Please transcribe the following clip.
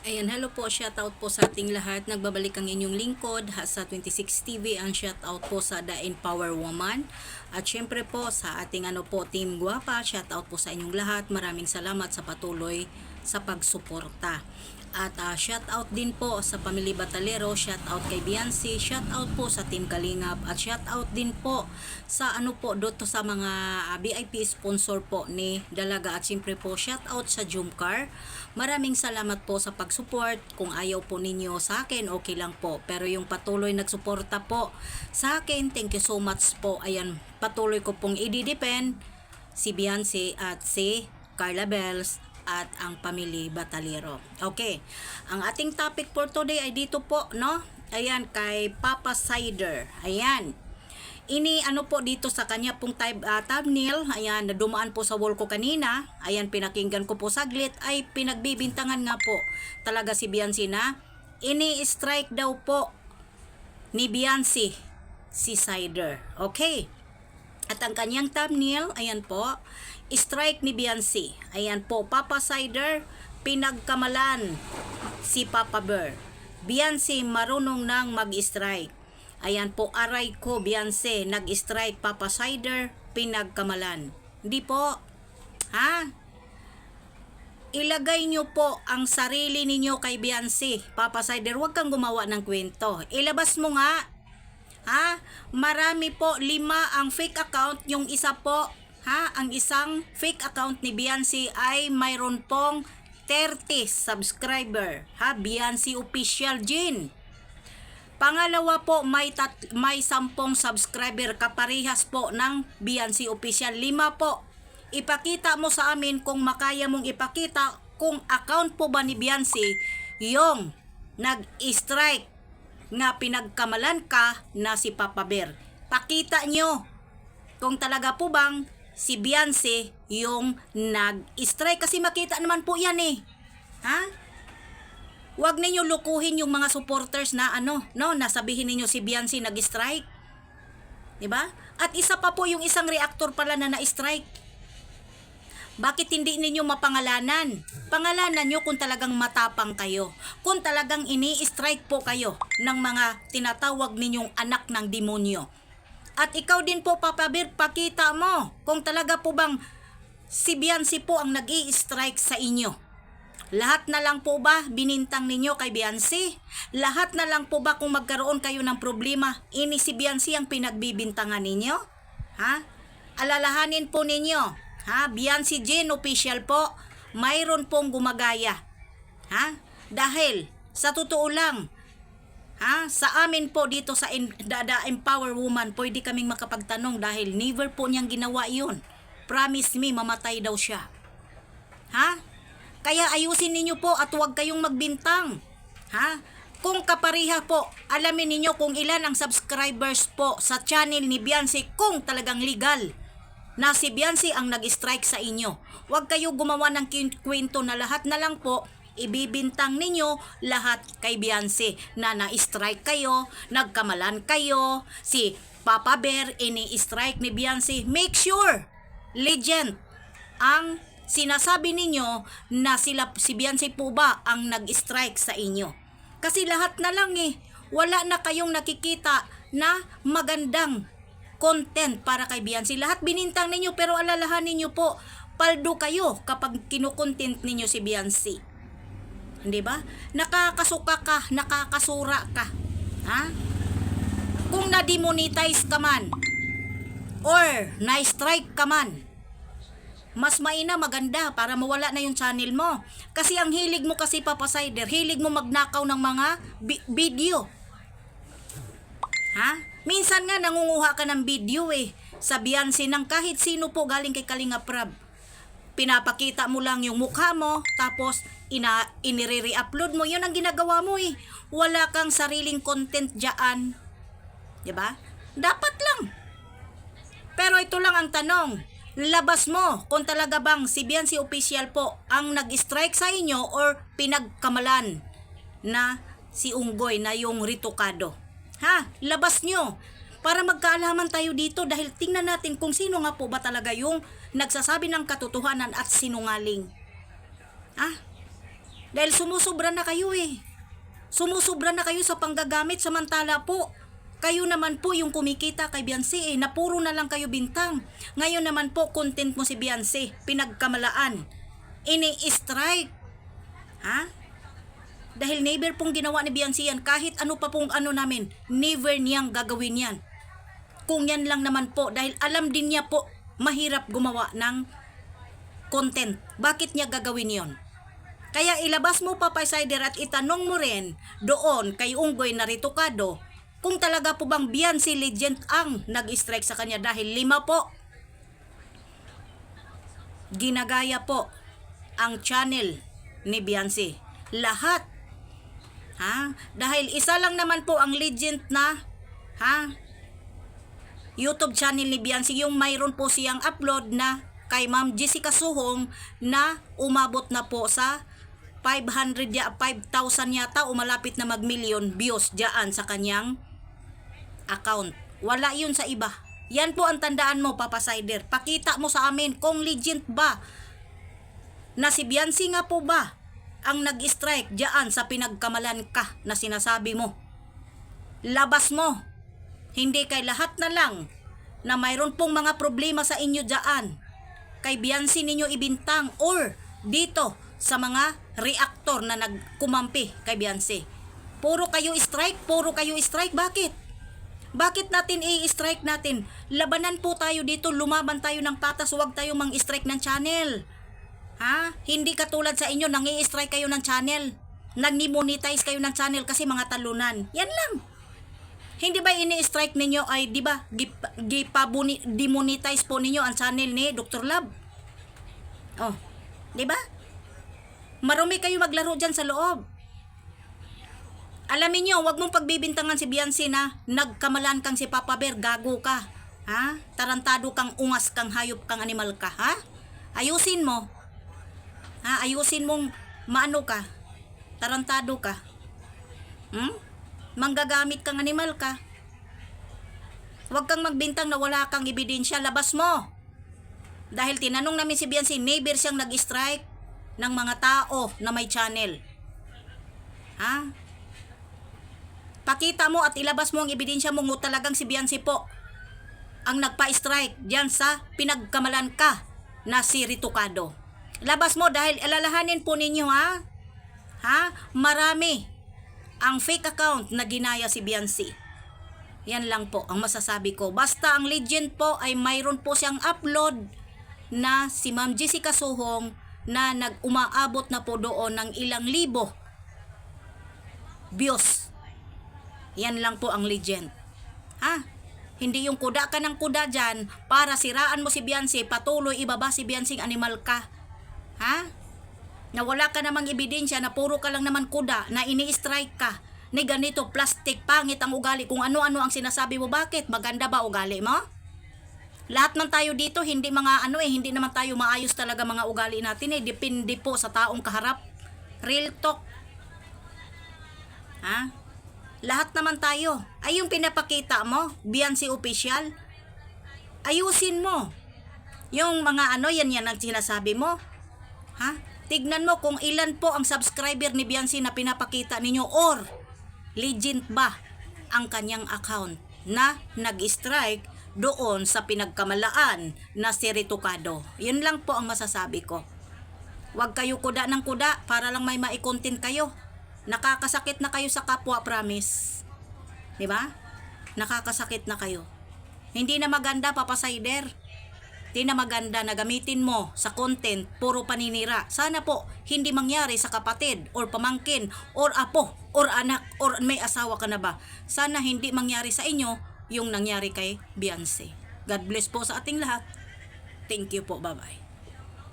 Ayan, hello po, shoutout po sa ating lahat. Nagbabalik ang inyong lingkod sa 26 TV. Ang shoutout po sa The Empower Woman. At syempre po sa ating Team Guapa, shoutout po sa inyong lahat. Maraming salamat sa patuloy sa pagsuporta. At shoutout din po sa Pamilya Batalero, shoutout kay Biancy, shoutout po sa Team Kalingap, at shoutout din po sa dito sa mga VIP sponsor po ni Dalaga, at siyempre po shoutout sa Jumcar. Maraming salamat po sa pag-support. Kung ayaw po ninyo sa akin, okay lang po. Pero yung patuloy nagsuporta po sa akin, thank you so much po. Ayan, patuloy ko pong i-depend si Biancy at si Carla Bells at ang Pamilya Batalero. Okay. Ang ating topic for today ay dito po, no? Ayan, kay Papa Cider. Ayan. Po dito sa kanya pong thumbnail. Ayan, nadumaan po sa wall ko kanina. Ayan, pinakinggan ko po saglit. Ay, pinagbibintangan nga po talaga si Biancy na ini-strike daw po ni Biancy si Cider. Okay. At ang kanyang thumbnail, ayan po, strike ni Biancy. Ayan po, Papa Cider, pinagkamalan si Papa Bear. Biancy marunong nang mag-strike. Ayan po, aray ko, Biancy, nag-strike Papa Cider, pinagkamalan. Hindi po, ha? Ilagay nyo po ang sarili ninyo kay Biancy. Papa Cider, huwag kang gumawa ng kwento. Ilabas mo nga. Ha? Marami po, 5 ang fake account. Yung isa po, ha? Ang isang fake account ni Biancy ay mayroon pong 30 subscriber. Ha? Biancy Official Jin. Pangalawa po, may 10 subscriber kaparehas po ng Biancy Official. 5 po. Ipakita mo sa amin kung makaya mong ipakita kung account po ba ni Biancy yung nag-strike na pinagkamalan ka na si Papa Bear. Pakita nyo kung talaga po bang si Biancy yung nag-strike, kasi makita naman po yan eh. Ha? Huwag ninyo lukuhin yung mga supporters na nasabihin ninyo si Biancy nag-strike. 'Di ba? At isa pa po yung isang reactor pala na na-strike. Bakit hindi ninyo mapangalanan? Pangalanan nyo kung talagang matapang kayo. Kung talagang ini-strike po kayo ng mga tinatawag ninyong anak ng demonyo. At ikaw din po, Papa Bear, pakita mo kung talaga po bang si Biancy po ang nag-i-strike sa inyo. Lahat na lang po ba binintang ninyo kay Biancy? Lahat na lang po ba kung magkaroon kayo ng problema, ini si Biancy ang pinagbibintangan ninyo? Ha? Alalahanin po ninyo. Ha, Biancy Jin Official po, mayroon pong gumagaya. Ha? Dahil sa totoo lang, sa amin po dito sa The Empower Woman, pwede kaming makapagtanong dahil never po niyang ginawa 'yun. Promise me, mamatay daw siya. Ha? Kaya ayusin ninyo po at huwag kayong magbintang. Ha? Kung kapareha po, alamin ninyo kung ilan ang subscribers po sa channel ni Biancy kung talagang legal na si Biancy ang nag-strike sa inyo. Huwag kayo gumawa ng kwento na lahat na lang po ibibintang ninyo lahat kay Biancy na na-strike kayo, nagkamalan kayo, si Papa Bear ini-strike ni Biancy. Make sure, legend, ang sinasabi ninyo na si Biancy po ba ang nag-strike sa inyo. Kasi lahat na lang wala na kayong nakikita na magandang content para kay Biancy. Lahat binintang ninyo, pero alalahanin ninyo po, paldo kayo kapag kinukontent ninyo si Biancy. Hindi ba? Nakakasuka ka, nakakasura ka. Ha? Kung na-demonetize ka man or na-strike ka man, mas maganda para mawala na yung channel mo. Kasi ang hilig mo kasi, Papa Cider, hilig mo magnakaw ng mga video. Ha? Minsan nga nangunguha ka ng video sa Biancy ng kahit sino po galing kay Kalinga Prab. Pinapakita mo lang yung mukha mo, tapos inire-re-upload mo. Yun ang ginagawa mo Wala kang sariling content dyan. Diba? Dapat lang. Pero ito lang ang tanong. Labas mo kung talaga bang si Biancy Official po ang nag-strike sa inyo or pinagkamalan na si Unggoy na yung Ritokado. Ha? Labas nyo. Para magkaalaman tayo dito dahil tingnan natin kung sino nga po ba talaga yung nagsasabi ng katotohanan at sinungaling. Ha? Dahil sumusubra na kayo eh. Sumusubra na kayo sa panggagamit, samantala po, kayo naman po yung kumikita kay Beyonce na puro na lang kayo bintang. Ngayon naman po, content mo si Beyonce, pinagkamalaan. Ini-strike. Ha? Dahil never pong ginawa ni Beyonce yan, kahit ano pa pong ano namin, never niyang gagawin yan. Kung yan lang naman po, dahil alam din niya po, mahirap gumawa ng content. Bakit niya gagawin yon? Kaya ilabas mo Papa Sider at itanong mo rin doon kay Unggoy na Ritokado kung talaga po bang Beyonce legend ang nag-strike sa kanya dahil 5 po. Ginagaya po ang channel ni Beyonce. Lahat. Ha? Dahil isa lang naman po ang legend na YouTube channel ni Beyonce, yung mayroon po siyang upload na kay Ma'am Jessica Suhong na umabot na po sa 5,000 yata o malapit na mag-million views diyan sa kanyang account. Wala yun sa iba. Yan po ang tandaan mo, Papa Sider. Pakita mo sa amin kung legend ba na si Beyonce nga po ba ang nag-strike diyan sa pinagkamalan ka na sinasabi mo. Labas mo. Hindi kay lahat na lang na mayroon pong mga problema sa inyo diyan. Kay Beyonce ninyo ibintang or dito sa mga reactor na nagkumampi kay Beyonce. Puro kayo strike, puro kayo strike. Bakit? Bakit natin i-strike natin? Labanan po tayo dito, lumaban tayo ng patas, huwag tayo mang-strike ng channel. Ha? Hindi katulad sa inyo, nang-i-strike kayo ng channel. Nag-demonetize kayo ng channel kasi mga talunan. Yan lang. Hindi ba ini-strike ninyo ay, di ba, demonetize po ninyo ang channel ni Dr. Love? Oh, di ba? Marumi kayo maglaro dyan sa loob. Alamin nyo, wag mong pagbibintangan si Beyonce na nagkamalan kang si Papa Bear, gago ka. Ha? Tarantado kang, ungas kang, hayop kang, animal ka. Ha? Ayusin mo. Ha? Ayusin mong maano ka. Tarantado ka. Manggagamit kang animal ka. Huwag kang magbintang na wala kang ebidensya, labas mo. Dahil tinanong namin si Beyonce, never siyang nag-strike ng mga tao na may channel. Ha? Pakita mo at ilabas mo ang ebidensya mo kung talagang si Beyonce po ang nagpa-strike diyan sa pinagkamalan ka na si Ritokado. Labas mo dahil alalahanin po ninyo ha? Marami ang fake account na ginaya si Beyonce. Yan lang po ang masasabi ko. Basta ang legend po ay mayroon po siyang upload na si Ma'am Jessica Suhong na umaabot na po doon ng ilang libo views. Yan lang po ang legend. Ha? Hindi yung kuda ka ng kuda dyan para siraan mo si Beyonce, patuloy ibaba si Beyonce, animal ka. Ha? Na wala ka namang ebidensya, na puro ka lang naman kuda, na ini-strike ka. Ni ganito, plastic, pangit ang ugali, kung ano-ano ang sinasabi mo. Bakit? Maganda ba ugali mo? Lahat man tayo dito, hindi hindi naman tayo maayos talaga mga ugali natin eh. Depende po sa taong kaharap. Real talk. Ha? Lahat naman tayo. Ay yung pinapakita mo, Beyonce official. Ayusin mo. Yung mga yan ang sinasabi mo. Ha? Tignan mo kung ilan po ang subscriber ni Beyonce na pinapakita ninyo or legend ba ang kanyang account na nag-strike doon sa pinagkamalaan na si Ritokado. Yun lang po ang masasabi ko. Huwag kayo kuda ng kuda para lang may maikontent kayo. Nakakasakit na kayo sa kapwa, promise. Diba? Nakakasakit na kayo. Hindi na maganda, Papa Sider. Hindi na maganda na gamitin mo sa content puro paninira. Sana po hindi mangyari sa kapatid or pamangkin or apo or anak or may asawa ka na ba. Sana hindi mangyari sa inyo yung nangyari kay Beyonce. God bless po sa ating lahat. Thank you po. Bye-bye.